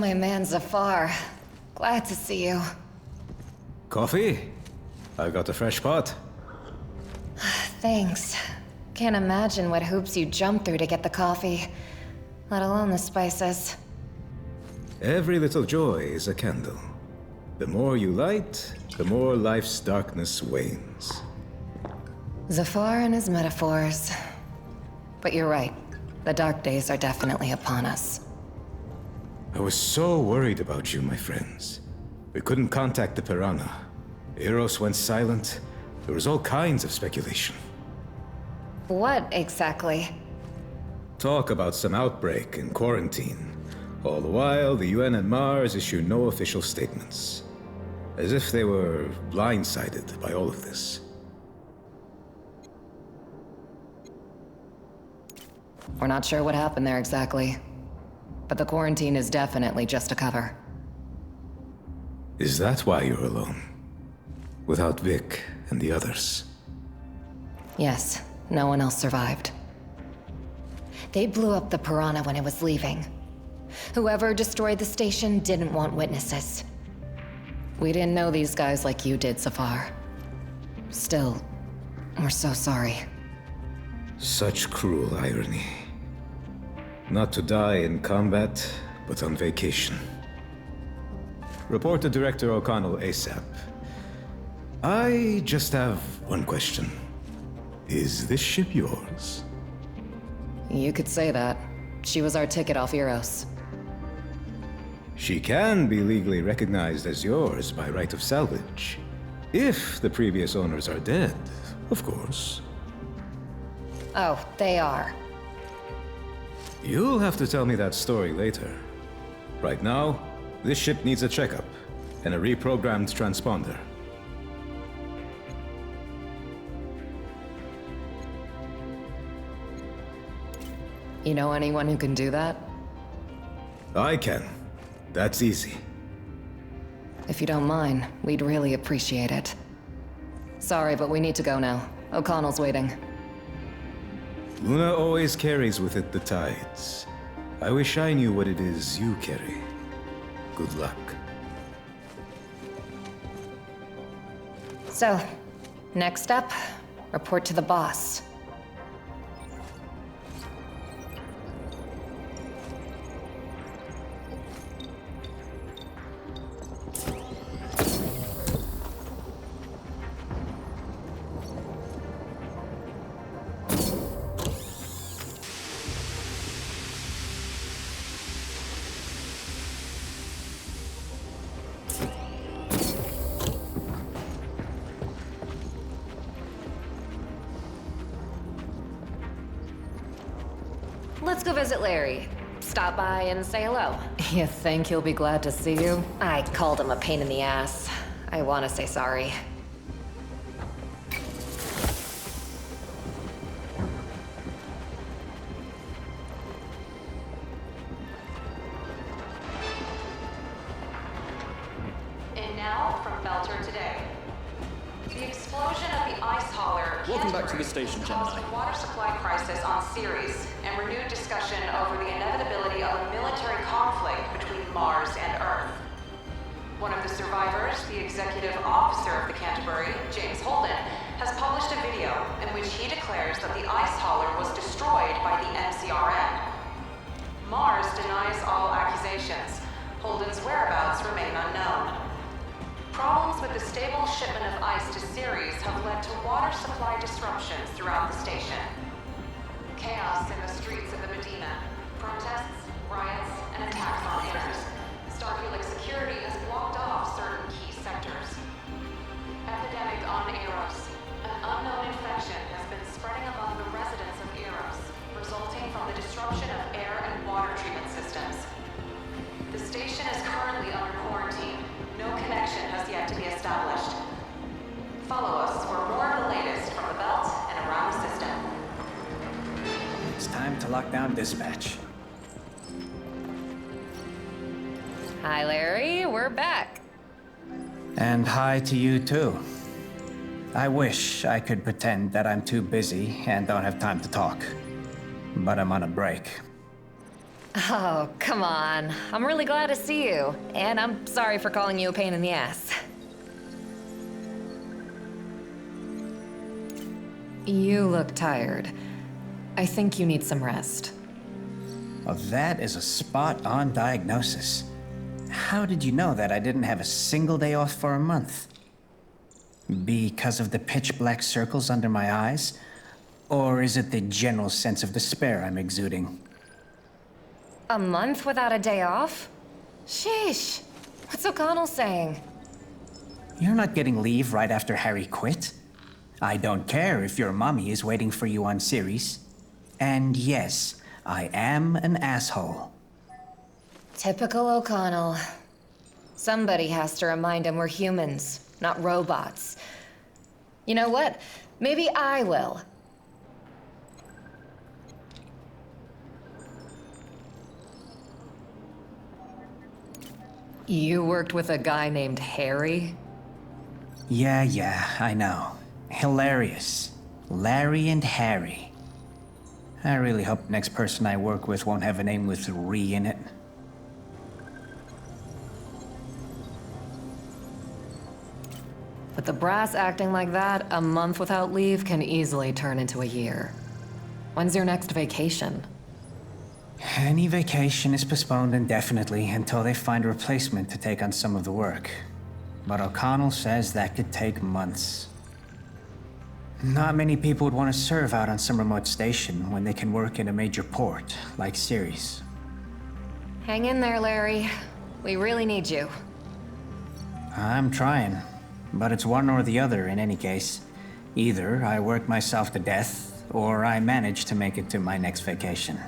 my man Zafar. Glad to see you. Coffee? I got a fresh pot. Thanks. Can't imagine what hoops you jumped through to get the coffee, let alone the spices. Every little joy is a candle. The more you light, the more life's darkness wanes. Zafar and his metaphors. But you're right. The dark days are definitely upon us. I was so worried about you, my friends. We couldn't contact the Piranha. Eros went silent. There was all kinds of speculation. What exactly? Talk about some outbreak and quarantine. All the while, the UN and Mars issue no official statements. As if they were blindsided by all of this. We're not sure what happened there exactly. But the quarantine is definitely just a cover. Is that why you're alone? Without Vic and the others? Yes, no one else survived. They blew up the Piranha when it was leaving. Whoever destroyed the station didn't want witnesses. We didn't know these guys like you did, Zafar. Still, we're so sorry. Such cruel irony. Not to die in combat, but on vacation. Report to Director O'Connell ASAP. I just have one question. Is this ship yours? You could say that. She was our ticket off Eros. She can be legally recognized as yours by right of salvage. If the previous owners are dead, of course. Oh, they are. You'll have to tell me that story later. Right now, this ship needs a checkup and a reprogrammed transponder. You know anyone who can do that? I can. That's easy. If you don't mind, we'd really appreciate it. Sorry, but we need to go now. O'Connell's waiting. Luna always carries with it the tides. I wish I knew what it is you carry. Good luck. So, next up, report to the boss. Let's go visit Larry. Stop by and say hello. You think he'll be glad to see you? I called him a pain in the ass. I want to say sorry. And now from Belter today. The explosion of the ice hauler Welcome back to the station, caused Gemini. a water supply crisis on Ceres and renewed discussion over the inevitability of a military conflict between Mars and Earth. One of the survivors, the executive officer of the Canterbury, James Holden, has published a video in which he declares that the ice hauler was destroyed by the MCRN. Mars denies all accusations. Holden's whereabouts remain unknown. Problems with the stable shipment of ice to Ceres have led to water supply disruptions throughout the station. Chaos in the streets of the Medina. Protests, riots, and attacks on inners. Starfleet security has blocked off certain key sectors. Epidemic on Eros. An unknown infection has been spreading among the residents of Eros, resulting from the disruption of air and water treatment systems. The station is currently under quarantine. No connection has yet to be established. Follow us for more of the latest from the belt and around the system. It's time to lock down dispatch. Hi, Larry. We're back. And hi to you too. I wish I could pretend that I'm too busy and don't have time to talk. But I'm on a break. Oh, come on. I'm really glad to see you. And I'm sorry for calling you a pain in the ass. You look tired. I think you need some rest. Well, that is a spot-on diagnosis. How did you know that I didn't have a single day off for a month? Because of the pitch-black circles under my eyes? Or is it the general sense of despair I'm exuding? A month without a day off? Sheesh. What's O'Connell saying? You're not getting leave right after Harry quit? I don't care if your mommy is waiting for you on Ceres. And yes, I am an asshole. Typical O'Connell. Somebody has to remind him we're humans, not robots. You know what? Maybe I will. You worked with a guy named Harry? Yeah, I know. Hilarious. Larry and Harry. I really hope the next person I work with won't have a name with "re" in it. With the brass acting like that, a month without leave can easily turn into a year. When's your next vacation? Any vacation is postponed indefinitely until they find a replacement to take on some of the work. But O'Connell says that could take months. Not many people would want to serve out on some remote station when they can work in a major port, like Ceres. Hang in there, Larry. We really need you. I'm trying, but it's one or the other in any case. Either I work myself to death, or I manage to make it to my next vacation.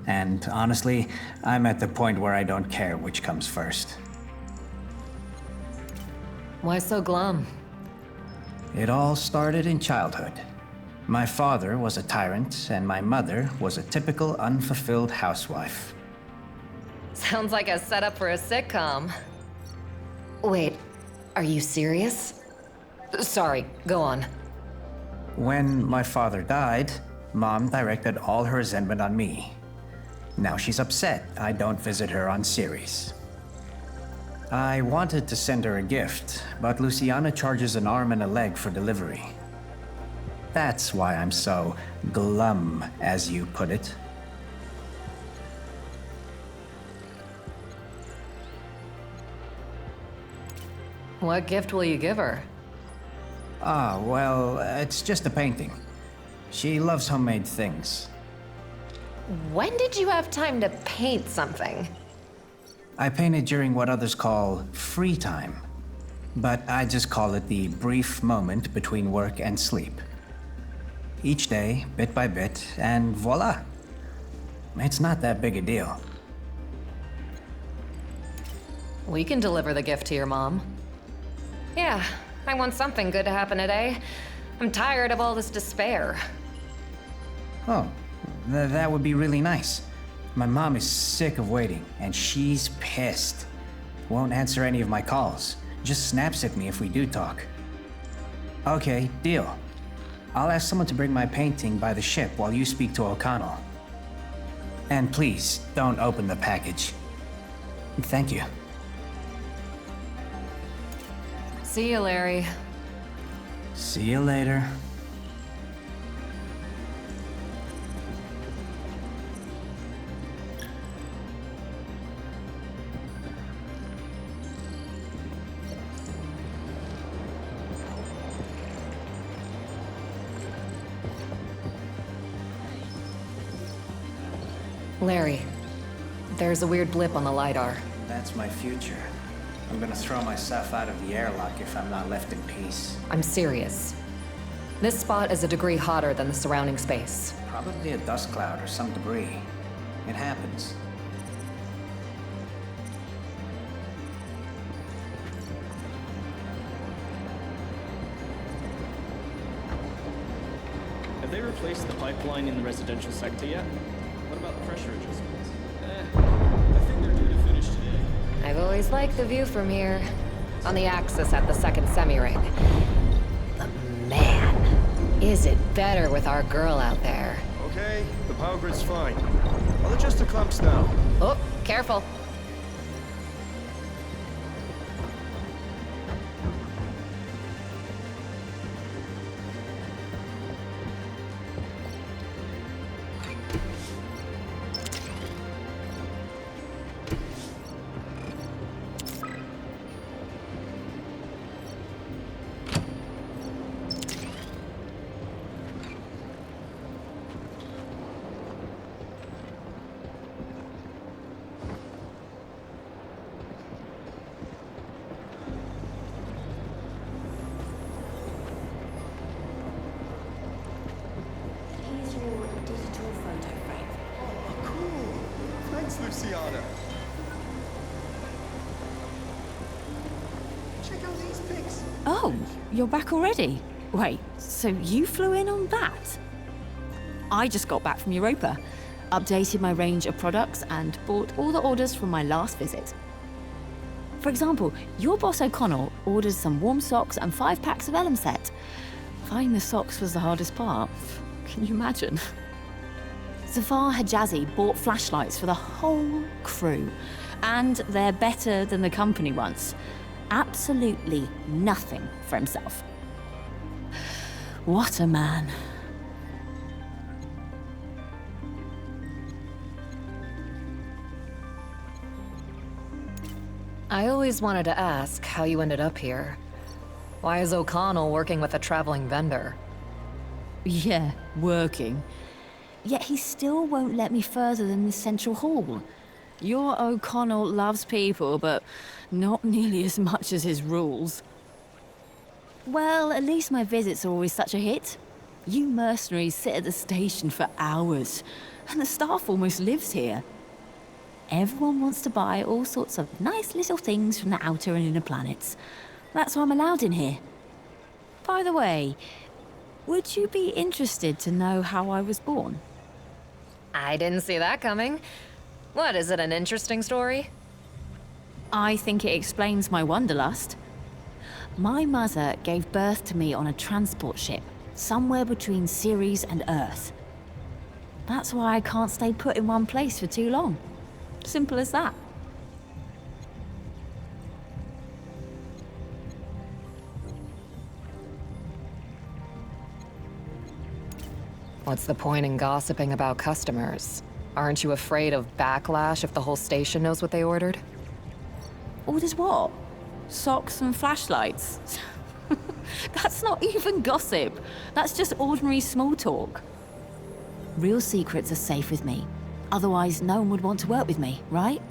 And honestly, I'm at the point where I don't care which comes first. Why so glum? It all started in childhood. My father was a tyrant, and my mother was a typical unfulfilled housewife. Sounds like a setup for a sitcom. Wait, are you serious? Sorry, go on. When my father died, Mom directed all her resentment on me. Now she's upset I don't visit her on Ceres. I wanted to send her a gift, but Luciana charges an arm and a leg for delivery. That's why I'm so glum, as you put it. What gift will you give her? Well, it's just a painting. She loves homemade things. When did you have time to paint something? I painted during what others call free time, but I just call it the brief moment between work and sleep. Each day, bit by bit, and voila! It's not that big a deal. We can deliver the gift to your mom. Yeah, I want something good to happen today. I'm tired of all this despair. Oh, that would be really nice. My mom is sick of waiting, and she's pissed. Won't answer any of my calls. Just snaps at me if we do talk. Okay, deal. I'll ask someone to bring my painting by the ship while you speak to O'Connell. And please, don't open the package. Thank you. See you, Larry. See you later. Larry, there's a weird blip on the LiDAR. That's my future. I'm gonna throw myself out of the airlock if I'm not left in peace. I'm serious. This spot is a degree hotter than the surrounding space. Probably a dust cloud or some debris. It happens. Have they replaced the pipeline in the residential sector yet? What about the pressure adjustments? I think they're due to finish today. I've always liked the view from here. On the axis at the second semi-ring. But man, is it better with our girl out there. Okay, the power grid's fine. I'll adjust the clamps now. Oh, careful. Here's your digital photo frame. Oh, cool. Thanks, Luciana. Check out these pics. Oh, you're back already? Wait, so you flew in on that? I just got back from Europa, updated my range of products, and bought all the orders from my last visit. For example, your boss O'Connell ordered some warm socks and 5 packs of Elm set. Finding the socks was the hardest part. Can you imagine? Zafar Hijazi bought flashlights for the whole crew, and they're better than the company ones. Absolutely nothing for himself. What a man. I always wanted to ask how you ended up here. Why is O'Connell working with a traveling vendor? Yeah, working. Yet he still won't let me further than the central hall. Your O'Connell loves people, but not nearly as much as his rules. Well, at least my visits are always such a hit. You mercenaries sit at the station for hours, and the staff almost lives here. Everyone wants to buy all sorts of nice little things from the outer and inner planets. That's why I'm allowed in here. By the way, would you be interested to know how I was born? I didn't see that coming. What, is it an interesting story? I think it explains my wanderlust. My mother gave birth to me on a transport ship, somewhere between Ceres and Earth. That's why I can't stay put in one place for too long. Simple as that. What's the point in gossiping about customers? Aren't you afraid of backlash if the whole station knows what they ordered? Orders what? Socks and flashlights? That's not even gossip. That's just ordinary small talk. Real secrets are safe with me. Otherwise, no one would want to work with me, right?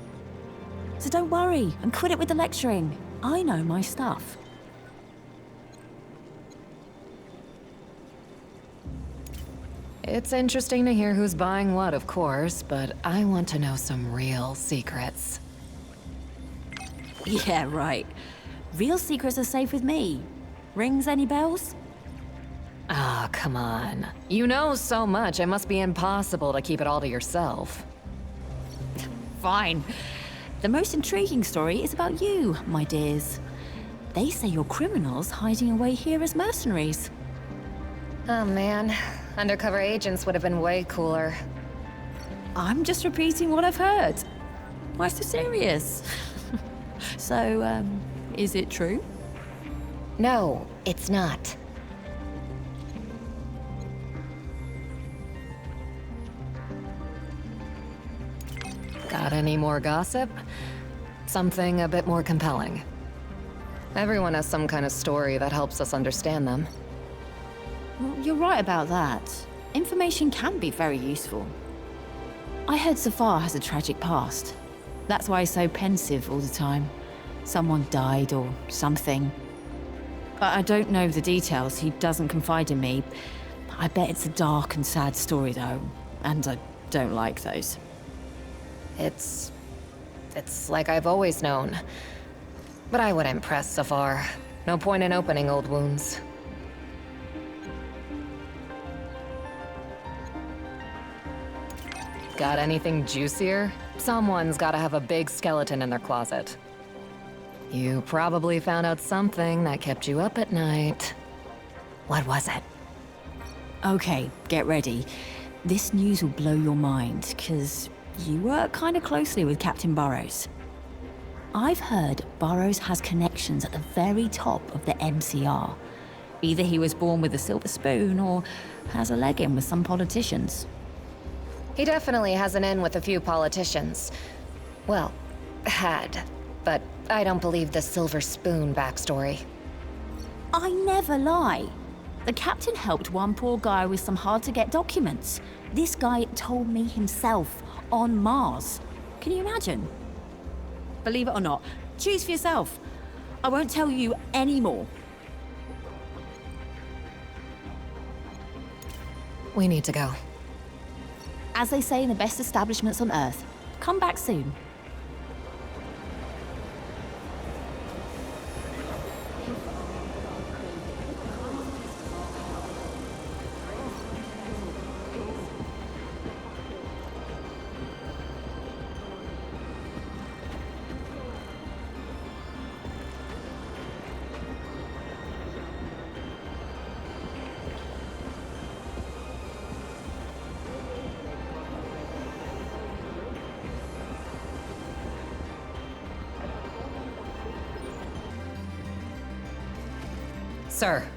So don't worry and quit it with the lecturing. I know my stuff. It's interesting to hear who's buying what, of course, but I want to know some real secrets. Yeah, right. Real secrets are safe with me. Rings any bells? Ah, come on. You know so much, it must be impossible to keep it all to yourself. Fine. The most intriguing story is about you, my dears. They say you're criminals hiding away here as mercenaries. Oh man, undercover agents would have been way cooler. I'm just repeating what I've heard. Why so serious? So, is it true? No, it's not. Got any more gossip? Something a bit more compelling. Everyone has some kind of story that helps us understand them. Well, you're right about that. Information can be very useful. I heard Zafar has a tragic past. That's why he's so pensive all the time. Someone died or something. I don't know the details. He doesn't confide in me. I bet it's a dark and sad story, though. And I don't like those. It's like I've always known. But I wouldn't press Zafar. No point in opening old wounds. Got anything juicier? Someone's gotta have a big skeleton in their closet. You probably found out something that kept you up at night. What was it? Okay, get ready. This news will blow your mind, 'cause You work kind of closely with Captain Burrows. I've heard Burrows has connections at the very top of the MCR. Either he was born with a silver spoon or has a leg in with some politicians. He definitely has an in with a few politicians. Well, had. But I don't believe the silver spoon backstory. I never lie. The captain helped one poor guy with some hard-to-get documents. This guy told me himself, on Mars. Can you imagine? Believe it or not, choose for yourself. I won't tell you any more. We need to go. As they say in the best establishments on Earth, come back soon. Sir.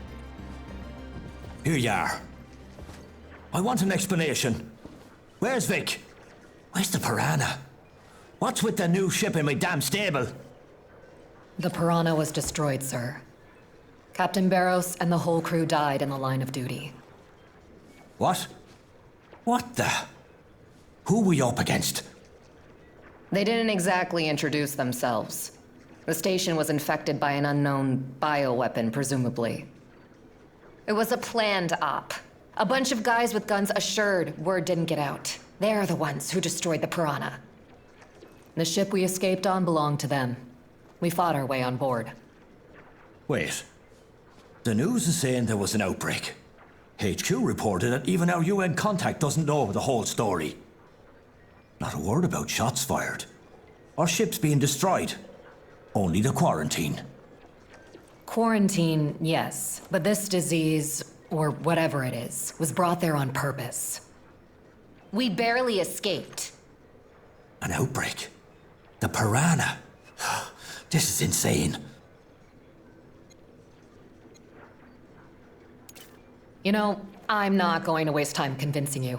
Here you are. I want an explanation. Where's Vic? Where's the Piranha? What's with the new ship in my damn stable? The Piranha was destroyed, sir. Captain Barros and the whole crew died in the line of duty. What? What the? Who were you up against? They didn't exactly introduce themselves. The station was infected by an unknown bioweapon, presumably. It was a planned op. A bunch of guys with guns assured word didn't get out. They're the ones who destroyed the Piranha. The ship we escaped on belonged to them. We fought our way on board. Wait. The news is saying there was an outbreak. HQ reported that even our UN contact doesn't know the whole story. Not a word about shots fired. Or ships being destroyed. Only the quarantine. Quarantine, yes. But this disease, or whatever it is, was brought there on purpose. We barely escaped. An outbreak? The Piranha? This is insane. You know, I'm not going to waste time convincing you.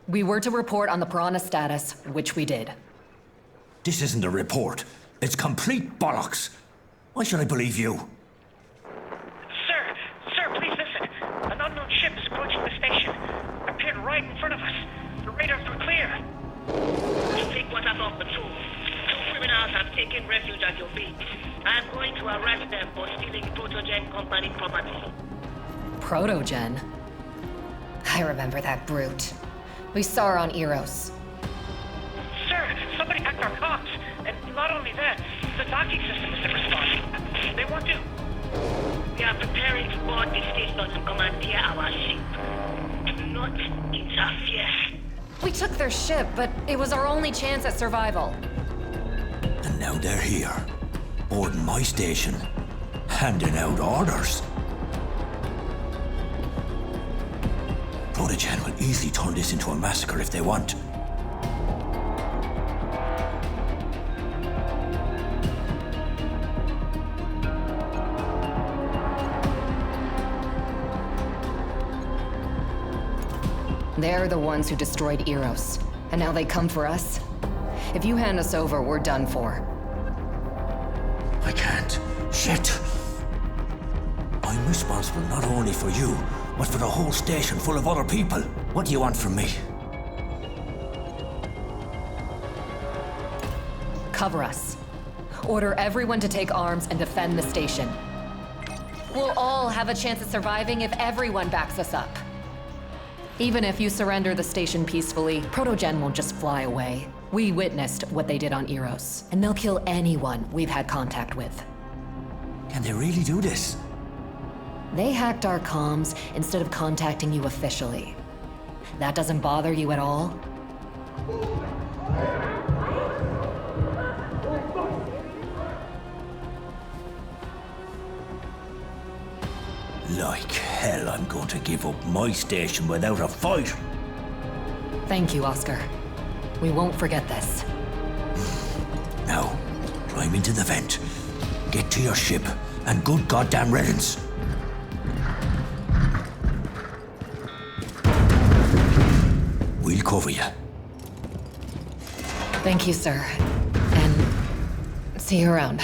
We were to report on the Piranha status, which we did. This isn't a report. It's complete bollocks. Why should I believe you? Sir, please listen. An unknown ship is approaching the station. Appeared right in front of us. The radars were clear. Take what I've off patrol. 2 criminals have taken refuge at your feet. I'm going to arrest them for stealing Protogen Company property. Protogen? I remember that brute. We saw her on Eros. Sir, somebody hacked our comms. And not only that, the docking system isn't responding. They want to... We are preparing to board the station and commandeer our ship. Do not interfere. We took their ship, but it was our only chance at survival. And now they're here. Boarding my station. Handing out orders. Protogen will easily turn this into a massacre if they want. They're the ones who destroyed Eros, and now they come for us? If you hand us over, we're done for. I can't. Shit. I'm responsible not only for you, but for the whole station full of other people. What do you want from me? Cover us. Order everyone to take arms and defend the station. We'll all have a chance at surviving if everyone backs us up. Even if you surrender the station peacefully, Protogen won't just fly away. We witnessed what they did on Eros, and they'll kill anyone we've had contact with. Can they really do this? They hacked our comms instead of contacting you officially. That doesn't bother you at all? Like hell, I'm going to give up my station without a fight. Thank you, Oscar. We won't forget this. Now, climb into the vent. Get to your ship, and good goddamn riddance. We'll cover you. Thank you, sir. And see you around.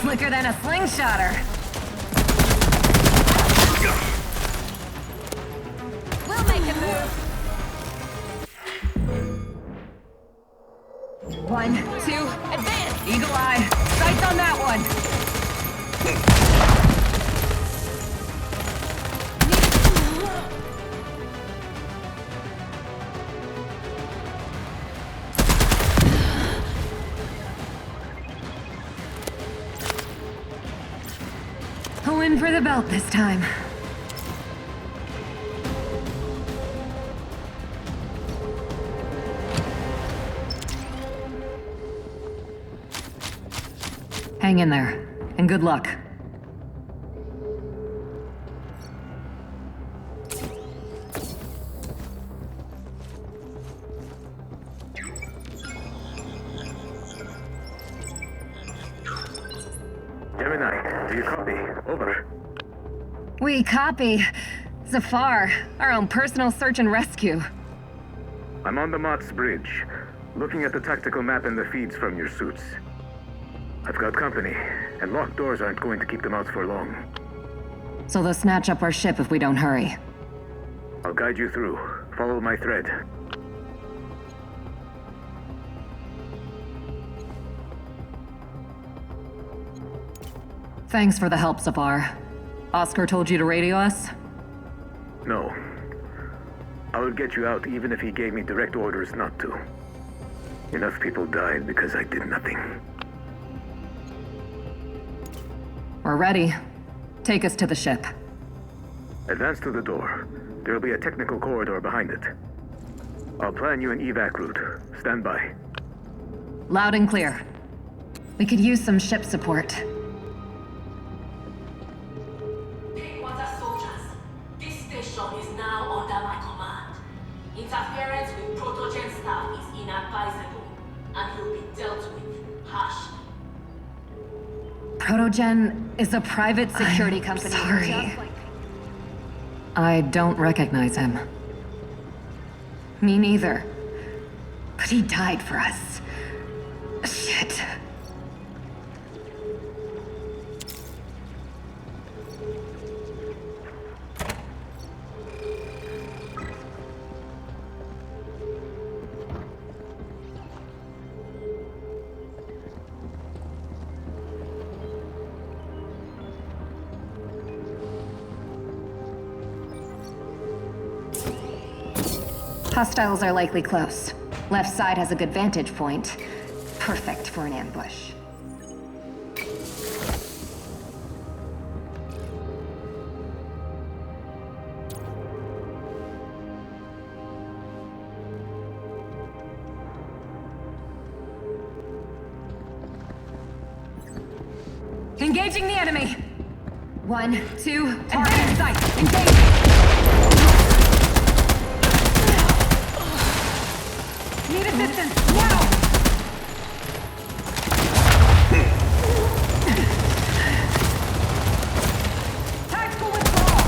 Slicker than a slingshotter. We'll make a move. 1, 2, advance! Eagle eye. Sights on that one. In for the belt this time. Hang in there, and good luck. Gemini, do you copy? Over. We copy. Zafar, our own personal search and rescue. I'm on the Mott's bridge, looking at the tactical map and the feeds from your suits. I've got company, and locked doors aren't going to keep them out for long. So they'll snatch up our ship if we don't hurry. I'll guide you through. Follow my thread. Thanks for the help, Zafar. Oscar told you to radio us? No. I would get you out even if he gave me direct orders not to. Enough people died because I did nothing. We're ready. Take us to the ship. Advance to the door. There'll be a technical corridor behind it. I'll plan you an evac route. Stand by. Loud and clear. We could use some ship support. Is now under my command. Interference with Protogen staff is inadvisable, and he'll be dealt with harshly. Protogen is a private security company. Sorry. I don't recognize him. Me neither. But he died for us. Shit. Hostiles are likely close. Left side has a good vantage point. Perfect for an ambush. Engaging the enemy! 1, 2, target in sight! Engage! Need assistance, now! Tactical withdrawal!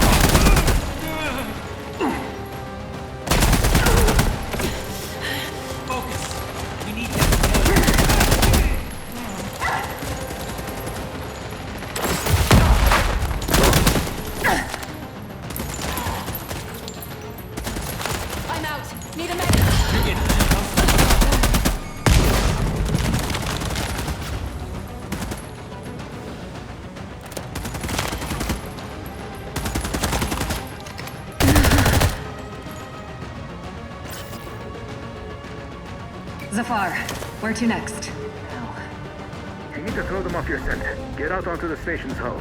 Focus! We need that. Zafar, where to next? You need to throw them off your scent. Get out onto the station's hull.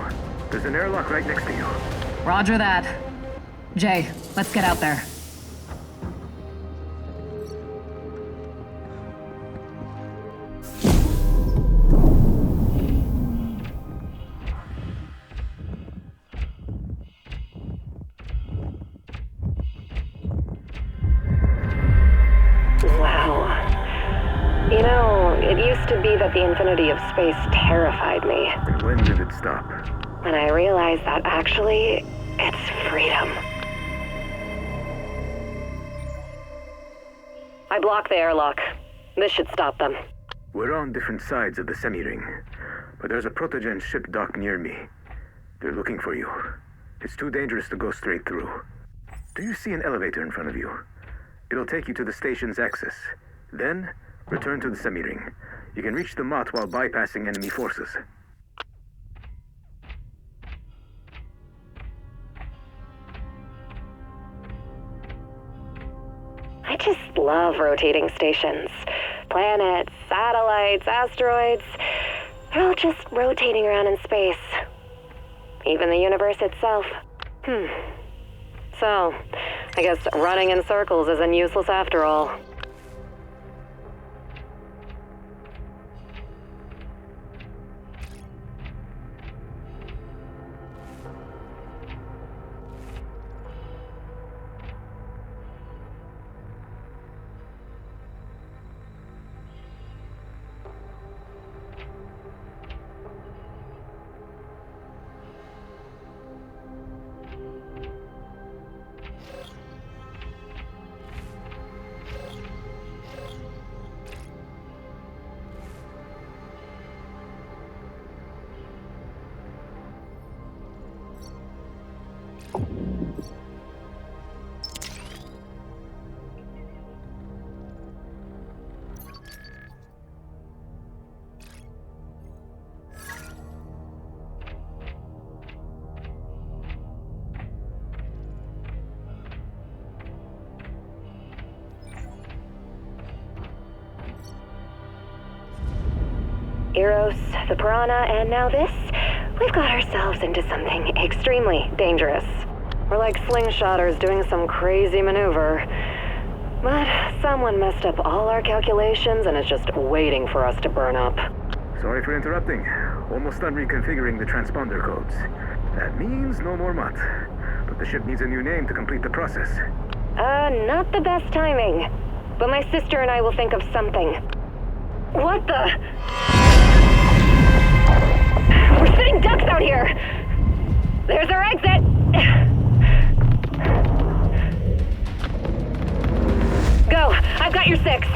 There's an airlock right next to you. Roger that. Jay, let's get out there. That the infinity of space terrified me. And when did it stop? And I realized that actually, it's freedom. I blocked the airlock. This should stop them. We're on different sides of the semi-ring, but there's a protogen ship docked near me. They're looking for you. It's too dangerous to go straight through. Do you see an elevator in front of you? It'll take you to the station's access. Then, return to the semi-ring. You can reach the Mott while bypassing enemy forces. I just love rotating stations. Planets, satellites, asteroids. They're all just rotating around in space. Even the universe itself. So, I guess running in circles isn't useless after all. Eros, the Piranha, and now this, we've got ourselves into something extremely dangerous. We're like slingshotters doing some crazy maneuver. But someone messed up all our calculations and is just waiting for us to burn up. Sorry for interrupting. Almost done reconfiguring the transponder codes. That means no more Mott. But the ship needs a new name to complete the process. Not the best timing. But my sister and I will think of something. What the? We're sitting ducks out here! There's our exit! Go! I've got your 6.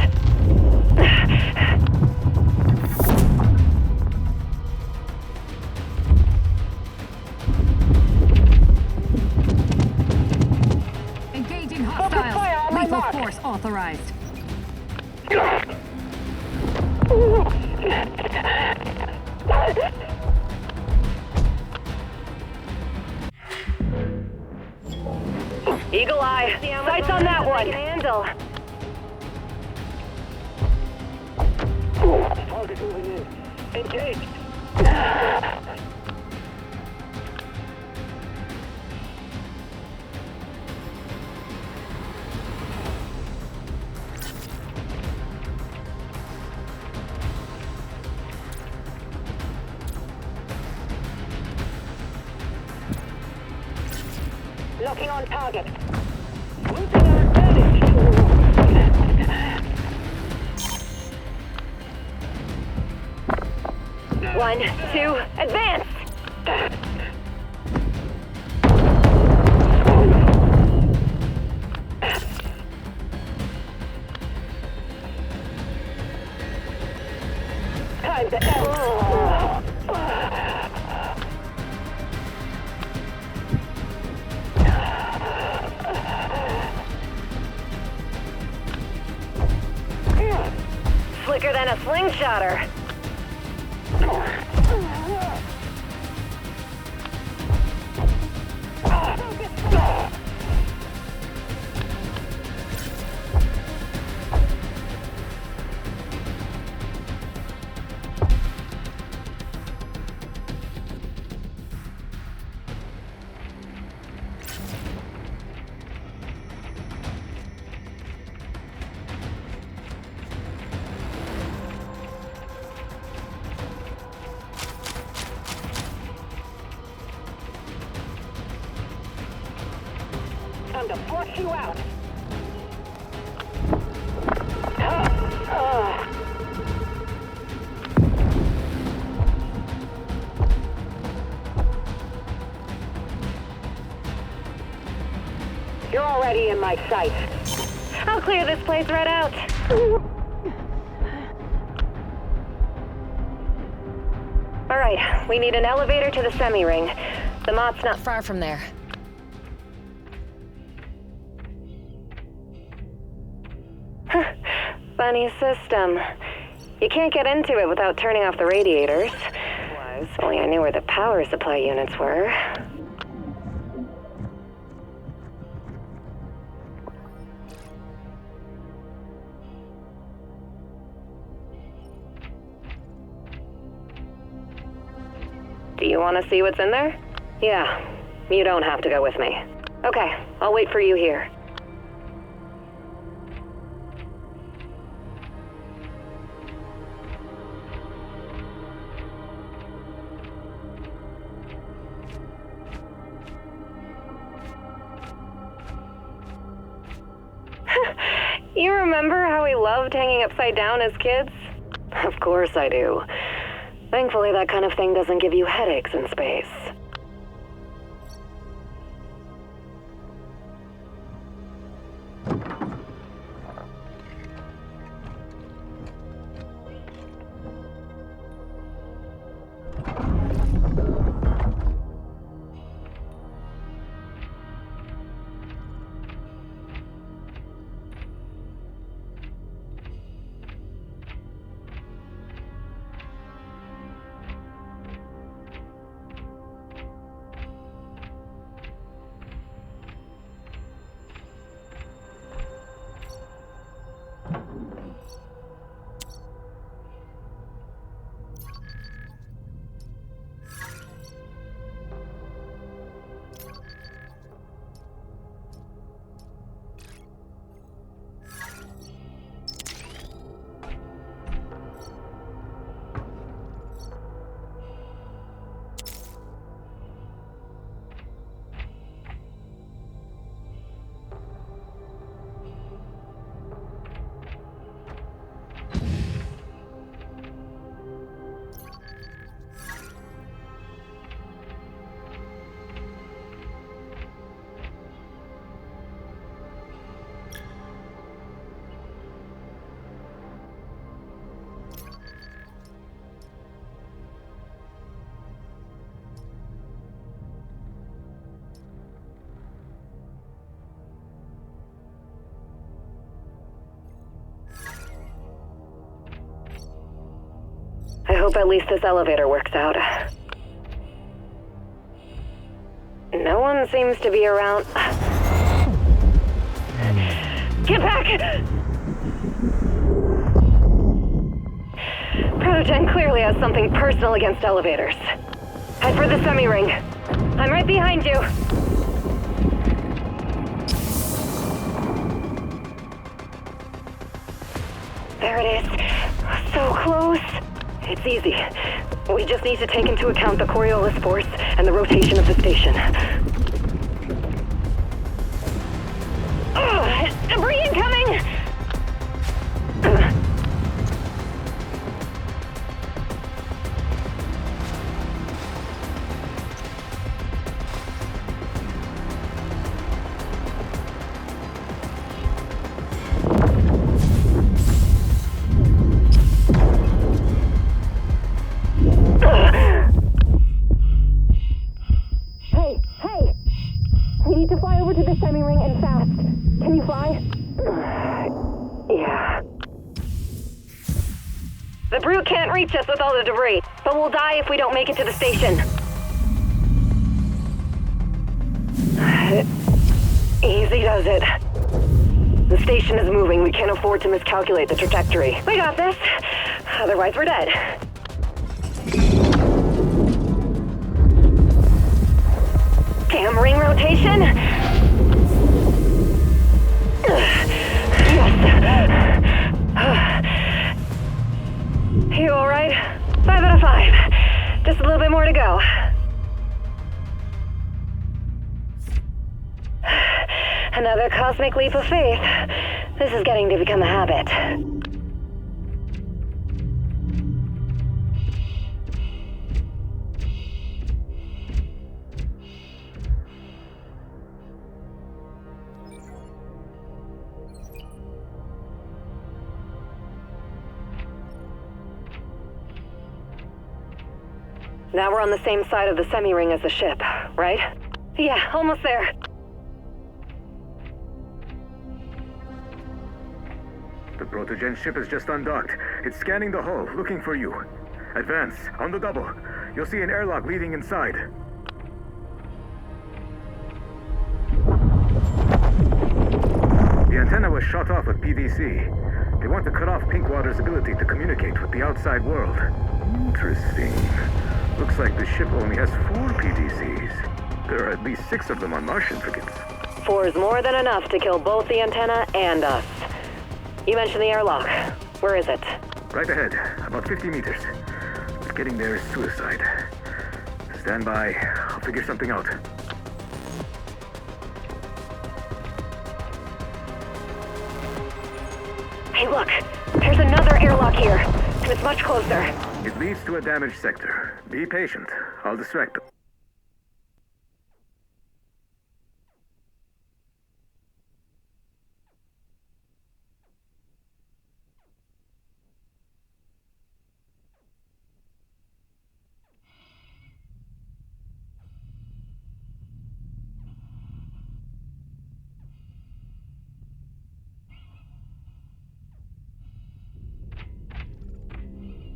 Engaging hostiles. Lethal force authorized. Eagle eye. Sights on that one. Handle. Target moving in. Engage. Locking on target. Losing our advantage. 1, 2, advance! Time to end. Slicker than a slingshotter. time to flush you out. You're already in my sight. I'll clear this place right out. All right, we need an elevator to the semi-ring. The mod's not Far from there. Funny system. You can't get into it without turning off the radiators. If only I knew where the power supply units were. Do you want to see what's in there? Yeah, you don't have to go with me. Okay, I'll wait for you here. You remember how we loved hanging upside down as kids? Of course I do. Thankfully, that kind of thing doesn't give you headaches in space. I hope at least this elevator works out. No one seems to be around. Get back! Protogen clearly has something personal against elevators. Head for the semi-ring. I'm right behind you. There it is. So close. It's easy. We just need to take into account the Coriolis force and the rotation of the station. Debris incoming! Reach us with all the debris, but we'll die if we don't make it to the station. Easy does it. The station is moving. We can't afford to miscalculate the trajectory. We got this. Otherwise, we're dead. Damn ring rotation. Yes. You all right? 5 out of 5. Just a little bit more to go. Another cosmic leap of faith. This is getting to become a habit. Now we're on the same side of the semi-ring as the ship, right? Yeah, almost there. The Protogen ship is just undocked. It's scanning the hull, looking for you. Advance, on the double. You'll see an airlock leading inside. The antenna was shot off with PDC. They want to cut off Pinkwater's ability to communicate with the outside world. Interesting. Looks like the ship only has 4 PDCs. There are at least 6 of them on Martian frigates. 4 is more than enough to kill both the antenna and us. You mentioned the airlock. Where is it? Right ahead, about 50 meters. But getting there is suicide. Stand by, I'll figure something out. Hey, look! There's another airlock here, and it's much closer. It leads to a damaged sector. Be patient. I'll distract them.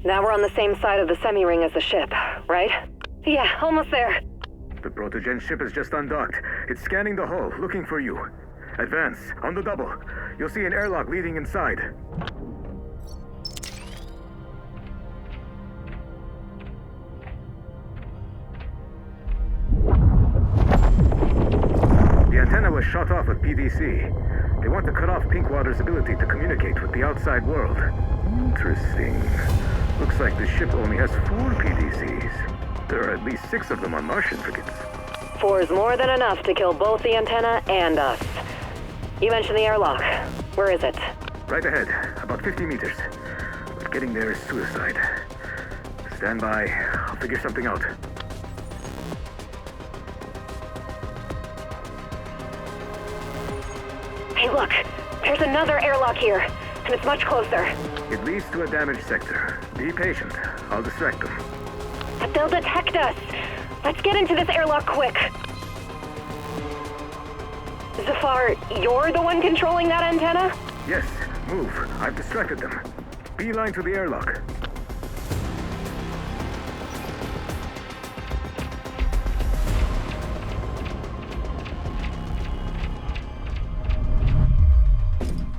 Now we're on the same side of the semi-ring as the ship, right? Yeah, almost there. The Protogen ship is just undocked. It's scanning the hull, looking for you. Advance, on the double. You'll see an airlock leading inside. The antenna was shot off with PDC. They want to cut off Pinkwater's ability to communicate with the outside world. Interesting. Looks like the ship only has 4 PDCs. There are at least 6 of them on Martian frigates. 4 is more than enough to kill both the antenna and us. You mentioned the airlock. Where is it? Right ahead, about 50 meters. But getting there is suicide. Stand by, I'll figure something out. Hey, look! There's another airlock here, and it's much closer. It leads to a damaged sector. Be patient. I'll distract them. But they'll detect us. Let's get into this airlock quick. Zafar, you're the one controlling that antenna? Yes, move. I've distracted them. Beeline to the airlock.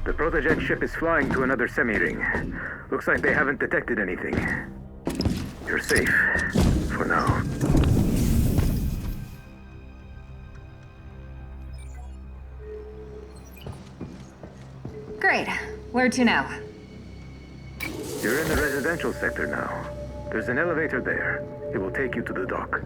The Protogen ship is flying to another semi-ring. Looks like they haven't detected anything. You're safe. For now. Great. Where to now? You're in the residential sector now. There's an elevator there. It will take you to the dock.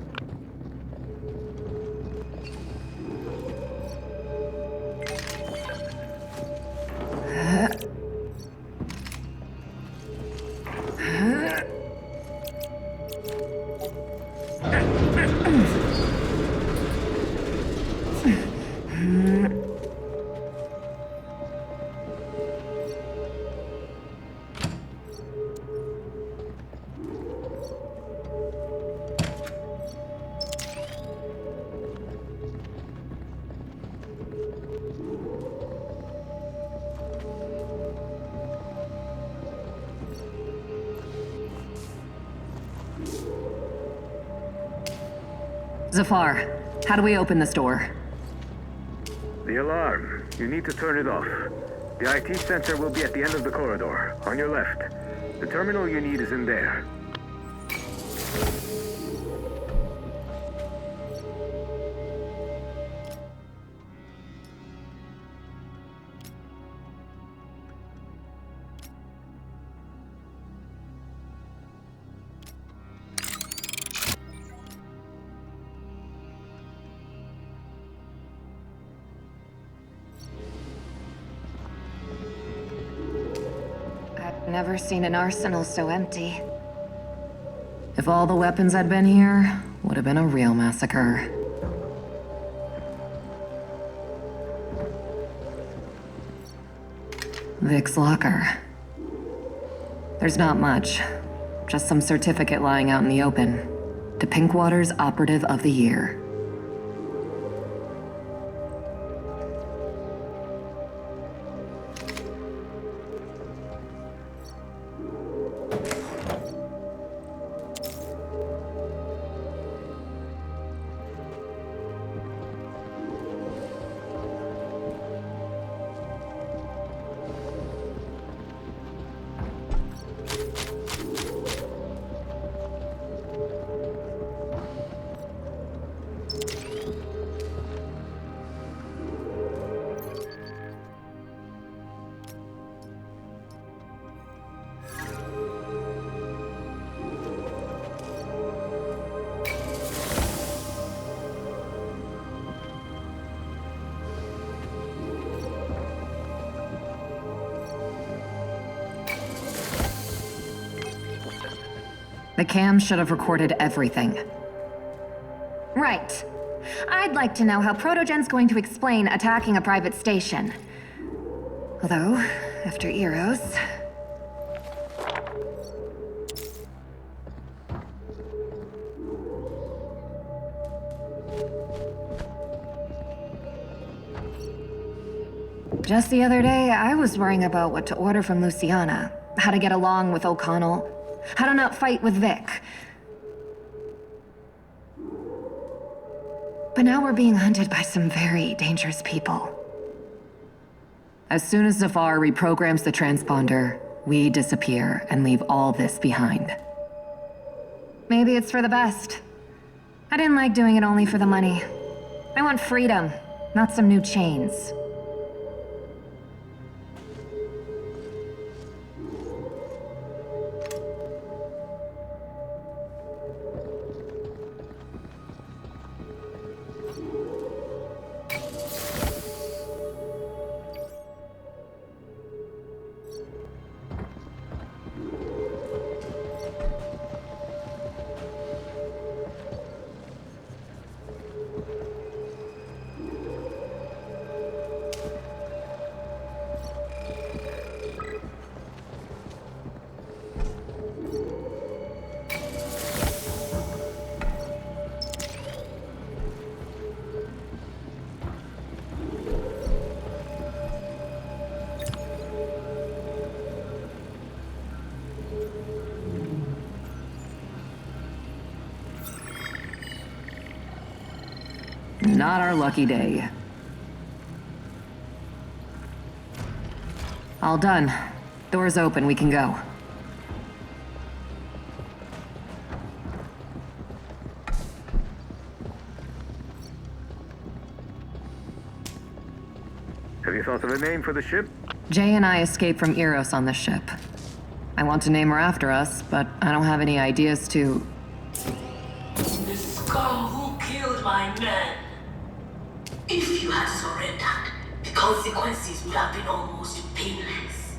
Zafar, how do we open this door? The alarm. You need to turn it off. The IT sensor will be at the end of the corridor, on your left. The terminal you need is in there. Never seen an arsenal so empty. If all the weapons had been here, would have been a real massacre. Vic's locker. There's not much. Just some certificate lying out in the open. To Pinkwater's Operative of the Year. The cam should have recorded everything. Right. I'd like to know how Protogen's going to explain attacking a private station. Although, after Eros... Just the other day, I was worrying about what to order from Luciana, how to get along with O'Connell, how to not fight with Vic. But now we're being hunted by some very dangerous people. As soon as Zafar reprograms the transponder, we disappear and leave all this behind. Maybe it's for the best. I didn't like doing it only for the money. I want freedom, not some new chains. Not our lucky day. All done. Doors open, we can go. Have you thought of a name for the ship? Jay and I escaped from Eros on the ship. I want to name her after us, but I don't have any ideas to... The scum who killed my men. If you had surrendered, the consequences would have been almost painless.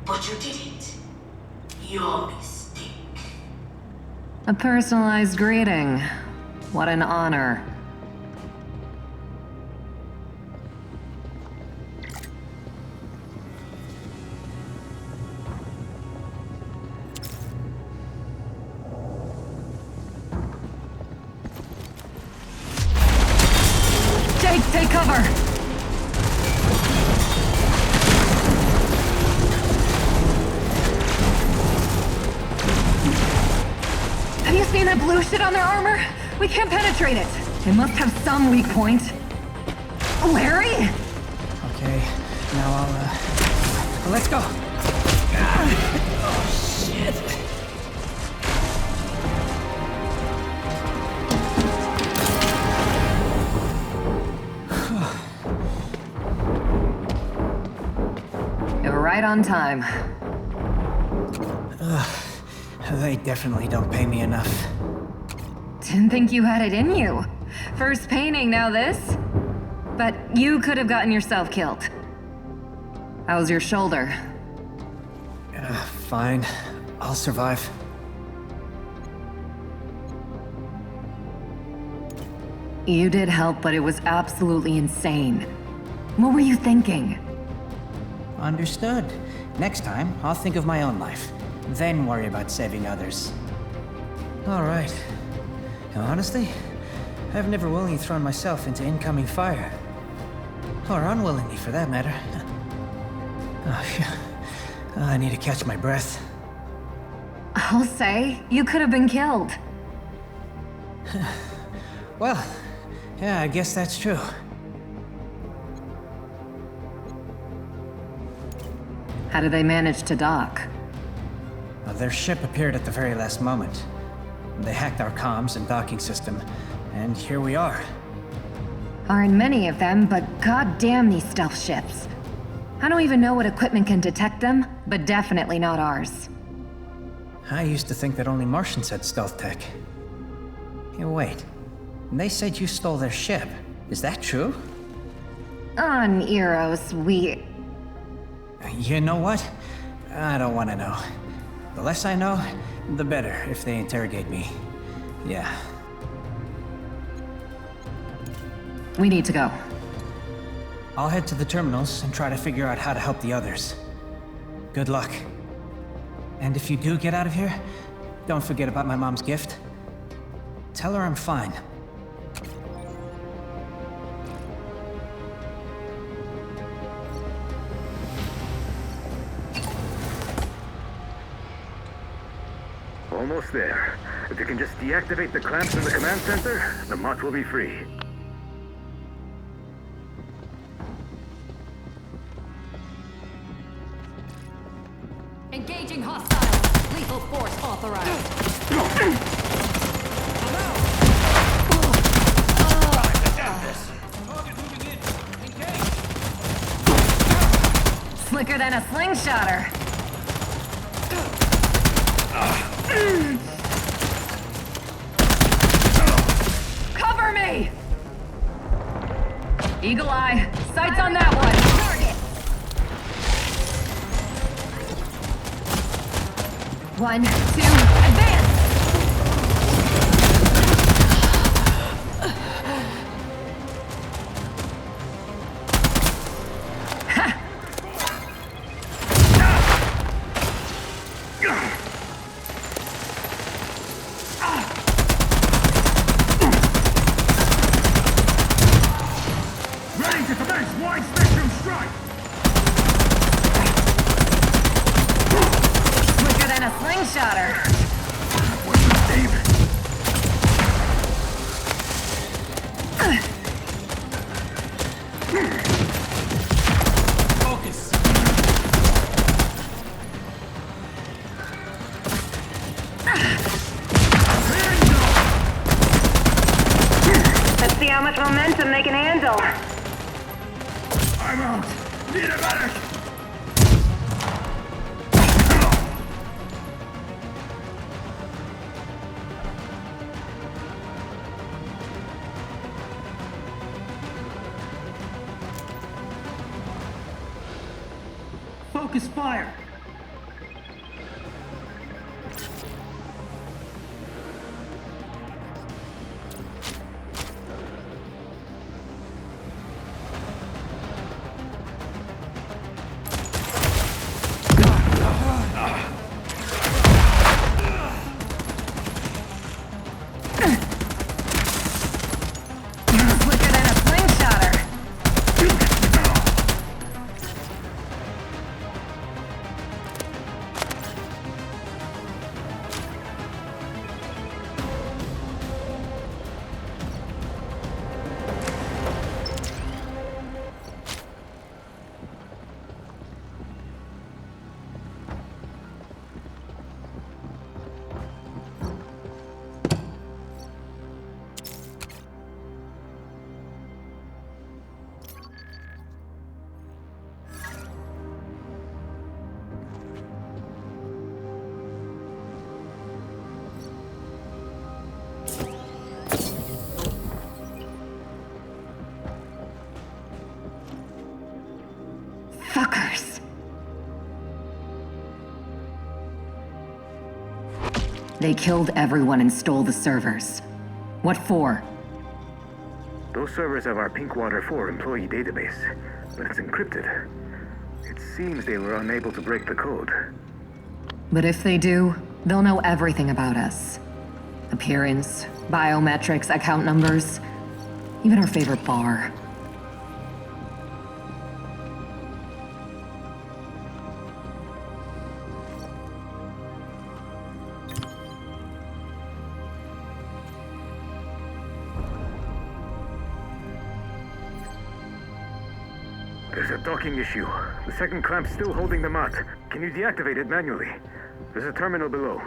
But you didn't. Your mistake. A personalized greeting. What an honor. Take cover! Have you seen that blue shit on their armor? We can't penetrate it. It must have some weak point. Larry? Okay, now let's go. Oh, shit. Right on time. They definitely don't pay me enough. Didn't think you had it in you. First painting, now this. But you could have gotten yourself killed. How's your shoulder? Fine. I'll survive. You did help, but it was absolutely insane. What were you thinking? Understood. Next time, I'll think of my own life. Then worry about saving others. Alright. Honestly, I've never willingly thrown myself into incoming fire. Or unwillingly, for that matter. I need to catch my breath. I'll say, you could have been killed. Well, yeah, I guess that's true. How did they manage to dock? Their ship appeared at the very last moment. They hacked our comms and docking system, and here we are. Aren't many of them, but goddamn these stealth ships. I don't even know what equipment can detect them, but definitely not ours. I used to think that only Martians had stealth tech. Hey, wait. They said you stole their ship. Is that true? On Eros, we... You know what? I don't want to know. The less I know, the better if they interrogate me. Yeah. We need to go. I'll head to the terminals and try to figure out how to help the others. Good luck. And if you do get out of here, don't forget about my mom's gift. Tell her I'm fine. Almost there. If you can just deactivate the clamps in the command center, the mutt will be free. Engaging hostiles. Lethal force authorized. Slicker than a slingshotter. Cover me! Eagle eye. Sights on that one. Target. 1, 2, advance! How much momentum they can handle. I'm out. Need a medic. Focus fire. Fuckers. They killed everyone and stole the servers. What for? Those servers have our Pinkwater 4 employee database, but it's encrypted. It seems they were unable to break the code. But if they do, they'll know everything about us. Appearance, biometrics, account numbers, even our favorite bar. There's a docking issue. The second clamp's still holding the mat. Can you deactivate it manually? There's a terminal below.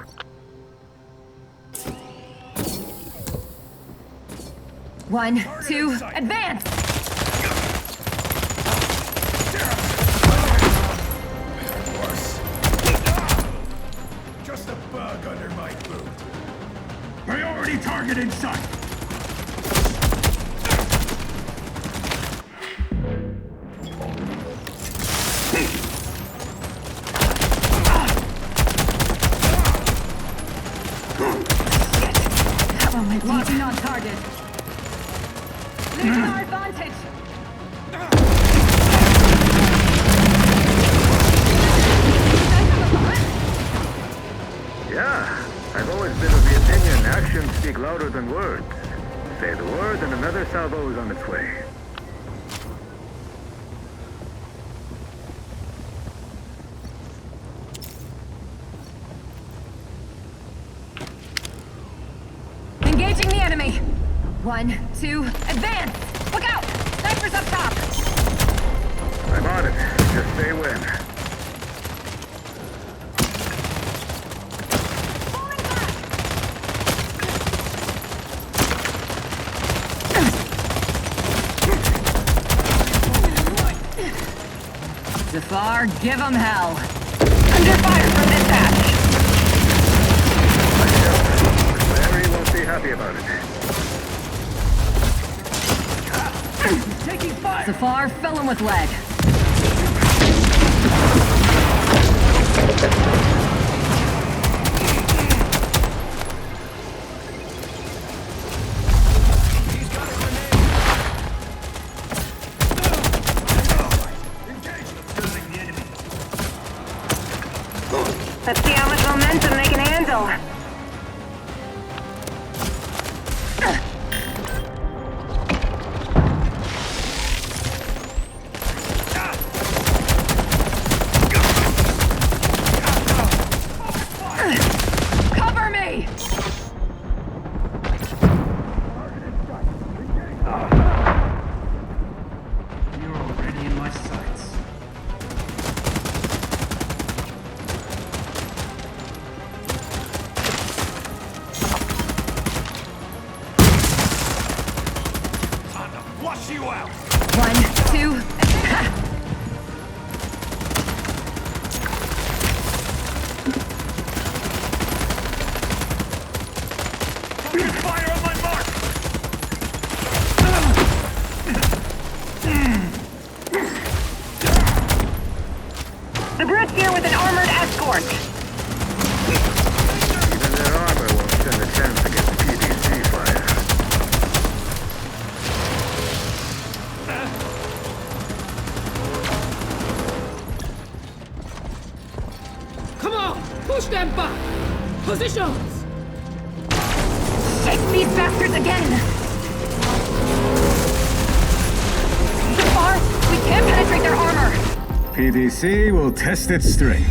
One, two, advance! Worse. Just a bug under my boot. Priority target in sight. Locking on target. Losing our advantage. Yeah, I've always been of the opinion actions speak louder than words. Say the word and another salvo is on its way. Engaging the enemy! One, two, advance! Look out! Snipers up top! I'm on it. Just say when. Zafar, give 'em hell! Under fire from this hatch! Larry won't be happy about it. Taking fire. Zafar, fill him with lead. Let's see how much momentum they can handle. Cover me! You're already in my sights. Wash you out. One, two, Fire on my mark. The Brute's here with an armored escort. Even their armor won't stand a chance against PDC fire. Come on! Push them back! Positions! Chase these bastards again! Zafar, we can't penetrate their armor! PDC will test its strength.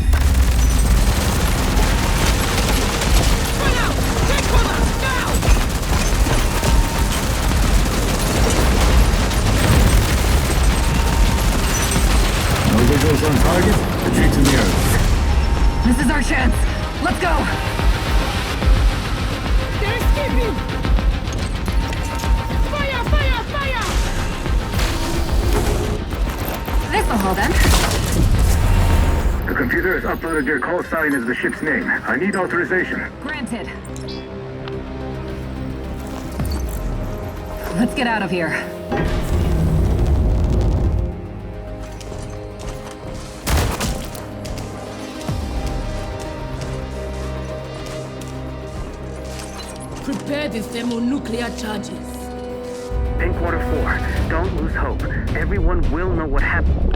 Run out! Take cover! Now! No visuals on target. Retreat to the earth. This is our chance! Let's go! They're escaping! Fire! Fire! Fire! This'll hold them. The computer has uploaded your call sign as the ship's name. I need authorization. Granted. Let's get out of here. Prepare the thermonuclear charges. Pinkwater 4, don't lose hope. Everyone will know what happened.